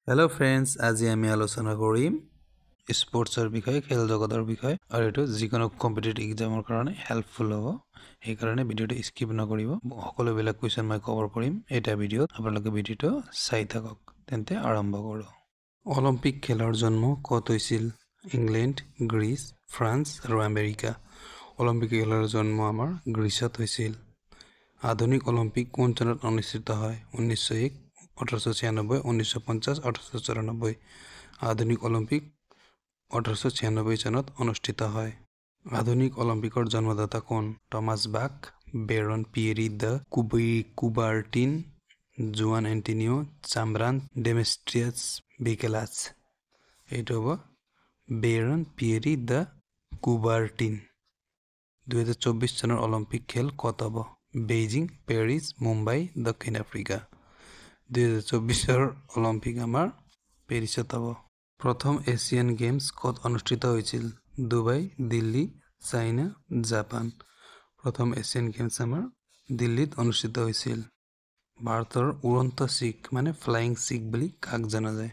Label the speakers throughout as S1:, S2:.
S1: Hello friends, আজি আমি আলোচনা কৰিম স্পৰ্টছৰ বিষয়ে, খেল জগতৰ বিষয়ে আৰু এটো যিকোনো কম্পিটিটিভ এক্সামৰ কাৰণে হেল্পফুল হ'ব। এই কাৰণে ভিডিওটো স্কিপ নকৰিব। সকলো বেলেগ কোৱেশ্চন মই কভাৰ কৰিম এটা ভিডিওত। আপোনালোকে ভিডিওটো চাই থাকক। তেন্তে আৰম্ভ কৰোঁ। অলিম্পিক খেলৰ জন্ম ক'ত হৈছিল? ইংলেণ্ড, গ্ৰীচ, ফ্ৰান্স আৰু আমেৰিকা। অলিম্পিক খেলৰ জন্ম আমাৰ গ্ৰীচত হৈছিল। আধুনিক অলিম্পিক কোন চনত অনুষ্ঠিত হয়? 1901, 1896, 1950, 1894। আধুনিক অলিম্পিক 1896 চনত অনুষ্ঠিত হয়। আধুনিক অলিম্পিকৰ জন্মদাতা কোন? টমাছ বাক, baron Pierre the কুবাৰ্টিন, Juan Antonio চাম্ব্ৰান, ডেমেষ্ট্ৰিয়াছ বিকেলাছ। এইটো হ'ব বেৰন পিয়েৰি দ্য কুবাৰ্টিন। 2024 চনৰ অলিম্পিক খেল ক'ত হ'ব? বেইজিং, পেৰিছ, মুম্বাই, দক্ষিণ আফ্ৰিকা। 2024 অলিম্পিক আমাৰ পেৰিছত হ'ব। প্ৰথম এছিয়ান গেমছ ক'ত অনুষ্ঠিত হৈছিল? Dubai, Delhi, China, Japan. প্ৰথম এছিয়ান গেমছ আমাৰ দিল্লীত অনুষ্ঠিত হৈছিল। ভাৰতৰ উড়ন্ত শিখ মানে ফ্লাইং শিখ বুলি কাক জনা যায়?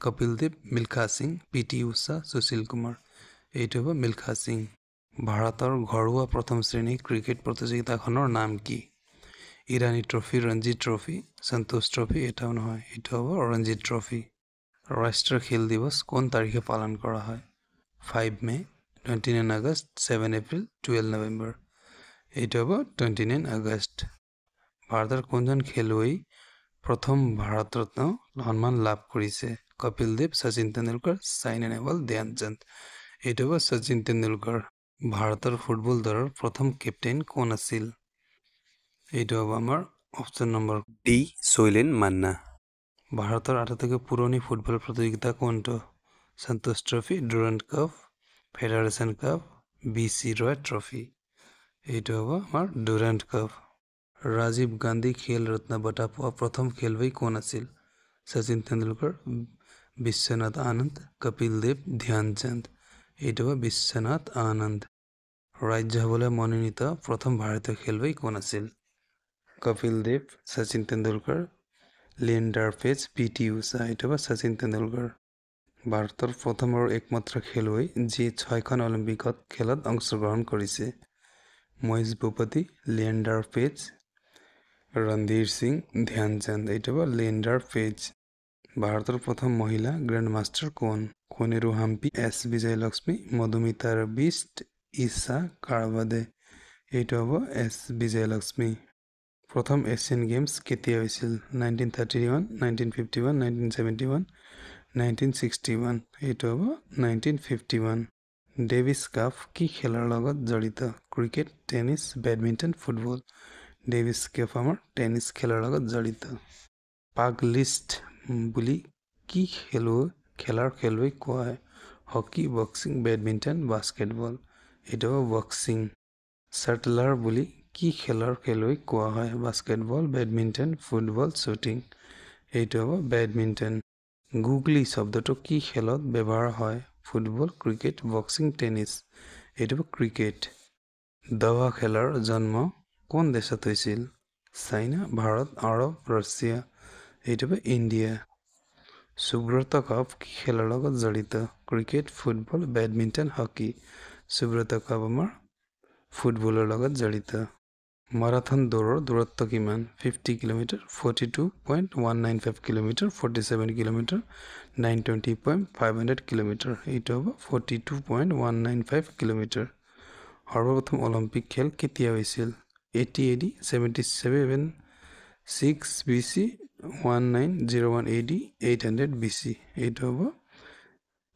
S1: কপিল দেৱ, মিলখা সিং, পি.টি. ঊষা, সুশীল কুমাৰ। এইটো হ'ব মিলখা সিং। ভাৰতৰ ঘৰুৱা প্ৰথম শ্ৰেণী ক্ৰিকেট প্ৰতিযোগিতাখনৰ নাম কি? ইৰাণী ট্ৰফি, ৰঞ্জী ট্ৰফি, সন্তোষ ট্ৰফি। এটাও নহয়, এইটো হ'ব ৰঞ্জী ট্ৰফি। ৰাষ্ট্ৰীয় খেল দিৱস কোন তাৰিখে পালন কৰা হয়? 5 মে, 29 আগষ্ট, 7 এপ্ৰিল, 12 নৱেম্বৰ। এইটো হ'ব 29 আগষ্ট। ভাৰতৰ কোনজন খেলুৱৈ প্ৰথম ভাৰত ৰত্ন সন্মান লাভ কৰিছে? কপিল দেৱ, শচীন তেণ্ডুলকাৰ, চাইনা নেহৱাল, ধ্যান চান্দ। এইটো হ'ব শচীন তেণ্ডুলকাৰ। ভাৰতৰ ফুটবল দলৰ প্ৰথম কেপ্টেইন কোন আছিল? এইটো হ'ব আমাৰ option number D, Sailen Manna. ভাৰতৰ আটাইতকৈ পুৰণি ফুটবল প্ৰতিযোগিতা কোনটো? Santosh trophy, Durand cup, federation cup, B C. Roy trophy. এইটো হ'ব আমাৰ ডুৰাণ্ড কাপ। ৰাজীৱ গান্ধী খেল ৰত্ন বঁটা পোৱা প্ৰথম খেলুৱৈ কোন আছিল? শচীন তেণ্ডুলকাৰ, বিশ্বনাথ আনন্দ, কপিল দেৱ, ধ্যান চান্দ। এইটো হ'ব বিশ্বনাথ আনন্দ। ৰাজ্য সভালৈ মনোনীত প্ৰথম ভাৰতীয় খেলুৱৈ কোন আছিল? কপিল দেৱ, শচীন তেণ্ডুলকাৰ, লিয়েণ্ডাৰ পেজ, পি.টি. ঊষা। এইটো হ'ব শচীন তেণ্ডুলকাৰ। ভাৰতৰ প্ৰথম আৰু একমাত্ৰ খেলুৱৈ যি 6খন অলিম্পিকত খেলত অংশগ্ৰহণ কৰিছে। মহেশ ভূপতি, লিয়েণ্ডাৰ পেজ, ৰণধীৰ সিং, ধ্যান চান্দ। এইটো হ'ব লিয়েণ্ডাৰ পেজ। ভাৰতৰ প্ৰথম মহিলা গ্ৰেণ্ড মাষ্টাৰ কোন? Koneru Hampi, S Vijayalakshmi, Madhumita beast, Esha কাৰাবাদে। এইটো হ'ব এছ বিজয়লক্ষ্মী। প্ৰথম এছিয়ান গেমছ কেতিয়া হৈছিল? 1931, 1951, 1971, 1961। এইটো হ'ব 1951। ডেভিছ কাপ কি খেলৰ লগত জড়িত? Cricket, tennis, badminton, football. Davis cup আমাৰ টেনিছ খেলৰ লগত জড়িত। পাক লিষ্ট বুলি কি খেলাৰ খেলুৱৈ কোৱা হয়? Hockey, boxing, badminton, basketball. এইটো হ'ব বক্সিং। শ্বাটলাৰ বুলি কি খেলৰ খেলুৱৈ কোৱা হয়? Basketball, badminton, football, shooting. এইটো হ'ব বেডমিণ্টন। গুগলি শব্দটো কি খেলত ব্যৱহাৰ হয়? Football, cricket, boxing, tennis. এইটো হ'ব ক্ৰিকেট। দাবা খেলৰ জন্ম কোন দেশত হৈছিল? চাইনা, ভাৰত, আৰৱ, ৰাছিয়া। এইটো হ'ব ইণ্ডিয়া। সুব্ৰত কাপ কি খেলৰ লগত জড়িত? Cricket, football, badminton, hockey. Subrata cup আমাৰ ফুটবলৰ লগত জড়িত। মাৰাথন দৌৰৰ দূৰত্ব কিমান? 50 কিলোমিটাৰ, 42.195 কিলোমিটাৰ, 47 কিলোমিটাৰ, 920.500 কিলোমিটাৰ। এইটো হ'ব 42.195 কিলোমিটাৰ। সৰ্বপ্ৰথম অলিম্পিক খেল কেতিয়া হৈছিল? 80 AD, 77 6 BC, 1901 AD, 800 BC। এইটো হ'ব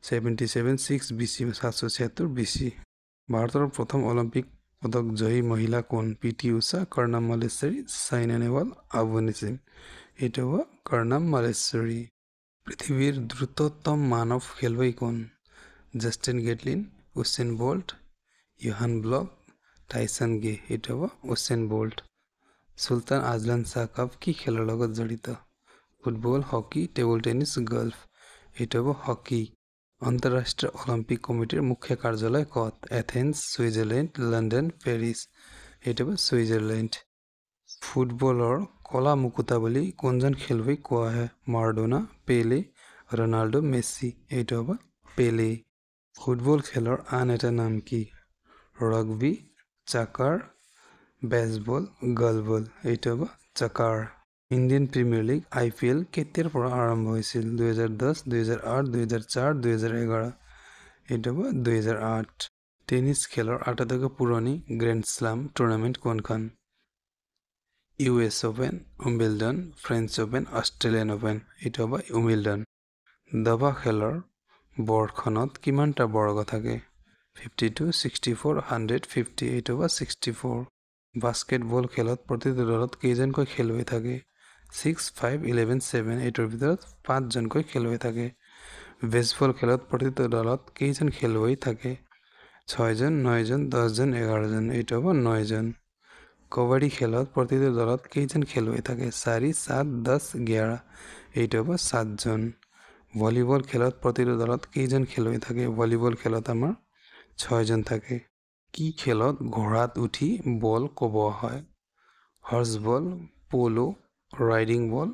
S1: 77 6 BC, 776 BC। ভাৰতৰ প্ৰথম অলিম্পিক পদক জয়ী মহিলা কোন? পি.টি. ঊষা, কৰ্ণাম মল্লেশ্বৰী, চাইনা নেহৱাল, আৱনী সিং। এইটো হ'ব কৰ্ণাম মল্লেশ্বৰী। পৃথিৱীৰ দ্ৰুততম মানৱ খেলুৱৈ কোন? Justin Gatlin, Usain Bolt, Yohan Blake, Tyson Gay. এইটো হ'ব Usain Bolt. Sultan Azlan Shah cup কি খেলৰ লগত জড়িত? Football, hockey, table tennis, golf. এইটো হ'ব হকী। আন্তঃৰাষ্ট্ৰীয় অলিম্পিক কমিটিৰ মুখ্য কাৰ্যালয় ক'ত? Athens, Switzerland, London, Paris. এইটো হ'ব ছুইজাৰলেণ্ড। ফুটবলৰ কলা মুকুতা বুলি কোনজন খেলুৱৈক কোৱা হয়? মাৰাডোনা, পেলে, ৰনাল্ডো মেসি এইটো হ'ব পেলে ফুটবল খেলৰ আন এটা নাম কি ৰগবি চাকাৰ বেসবল গলবল এইটো হ'ব sucker Indian premier league IPL কেতিয়াৰ পৰা আৰম্ভ হৈছিল 2010 2008 2004 2011 এইটো হ'ব 2008 টেনিছ খেলৰ আটাইতকৈ পুৰণি গ্ৰেণ্ড স্লাম টুৰ্নামেণ্ট কোনখন US Open Wimbledon French open Australian open এইটো হ'ব উইম্বলডন দাবা খেলৰ বৰ্ডখনত কিমানটা বৰ্গ থাকে 52 64 150 এইটো হ'ব 64 বাস্কেটবল খেলত প্ৰতিটো দলত কেইজনকৈ খেলুৱৈ থাকে 6 5 11 7 এইটোৰ ভিতৰত 5 জনকৈ খেলুৱৈ থাকে বেসবল খেলত প্ৰতিটো দলত কেইজন খেলুৱৈ থাকে 6 জন 9 জন 10 জন 11 জন এইটো হ'ব 9 জন কবাডী খেলত প্ৰতিটো দলত কেইজন খেলুৱৈ থাকে 4 7 10 11 এইটো হ'ব 7 জন ভলিবল খেলত প্ৰতিটো দলত কেইজন খেলুৱৈ থাকে ভলিবল খেলত আমাৰ 6 জন থাকে কি খেলত ঘোঁৰাত উঠি বল কোবোৱা হয় হৰ্স বল পোলো ৰাইডিং বল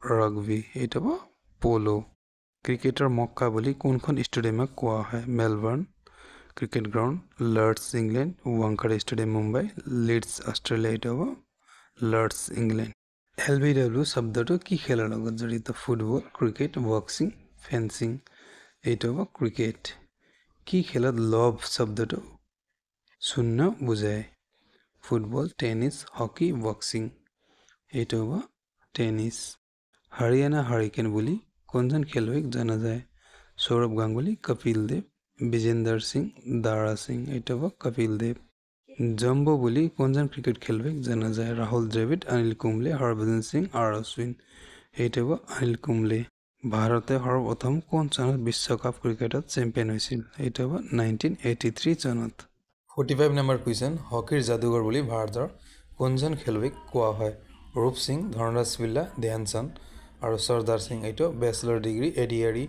S1: ৰাগবি এইটো হ'ব পোলো ক্ৰিকেটৰ মক্কা বুলি কোনখন ষ্টেডিয়ামক কোৱা হয় Melbourne cricket ground Lord's England Wankhede stadium Mumbai Leeds Australia এইটো হ'ব লৰ্ডছ ইংলেণ্ড LBW শব্দটো কি খেলৰ লগত জড়িত ফুটবল ক্ৰিকেট বক্সিং ফেন্সিং এইটো হ'ব ক্ৰিকেট কি খেলত লভ শব্দটো শূন্য বুজায় ফুটবল টেনিছ হকি বক্সিং এইটো হ'ব টেনিছ হাৰিয়ানা হাৰিকেন বুলি কোনজন খেলুৱৈক জনা যায় সৌৰভ গাংগুলী কপিল দেৱ বিজেন্দৰ সিং দাৰা সিং এইটো হ'ব কপিল দেৱ জম্বো বুলি কোনজন ক্ৰিকেট খেলুৱৈক জনা যায় ৰাহুল দ্ৰাবিড় অনিল কুম্বলে হৰভজন সিং আৰু অশ্বিন এইটো হ'ব অনিল কুম্বলে ভাৰতে সৰ্বপ্ৰথম কোন চনত বিশ্বকাপ ক্ৰিকেটত চেম্পিয়ন হৈছিল এইটো হ'ব 1983 চনত 45 নম্বৰ কুৱেশ্যন হকিৰ যাদুকৰ বুলি ভাৰতৰ কোনজন খেলুৱৈক কোৱা হয় ৰূপ সিং ধনৰাজ বিল্লা ধ্যান চান্দ আৰু সৰ্দাৰ সিং এইটো বেচেলৰ ডিগ্ৰী এডিআৰই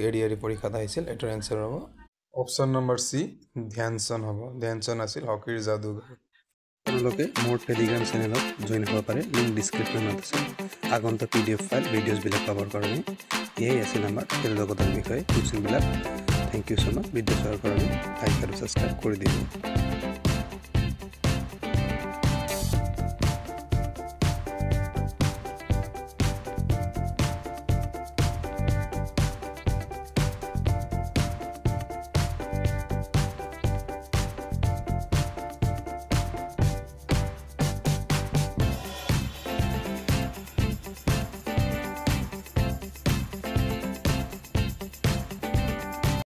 S1: এডিআৰই পৰীক্ষাত আহিছিল এটাৰ এনসাৰ হ'ব অপশ্যন নম্বৰ সি ধ্যান চান্দ হ'ব ধ্যান চান্দ আছিল হকিৰ যাদুকৰ আপোনালোকে মোৰ টেলিগ্ৰাম চেনেলত জইন হ'ব পাৰে লিংক ডিছক্ৰিপশ্যনত আছে আগন্তুক PDF ফাইল ভিডিঅ'ছবিলাক পাবৰ কাৰণে এয়াই আছিল আমাৰ খেল জগতৰ বিষয়ে কুৱেশ্যনবিলাক থেংক ইউ সো মাচ ভিডিঅ' চোৱাৰ কাৰণে লাইক আৰু ছাবস্ক্ৰাইব কৰি দিব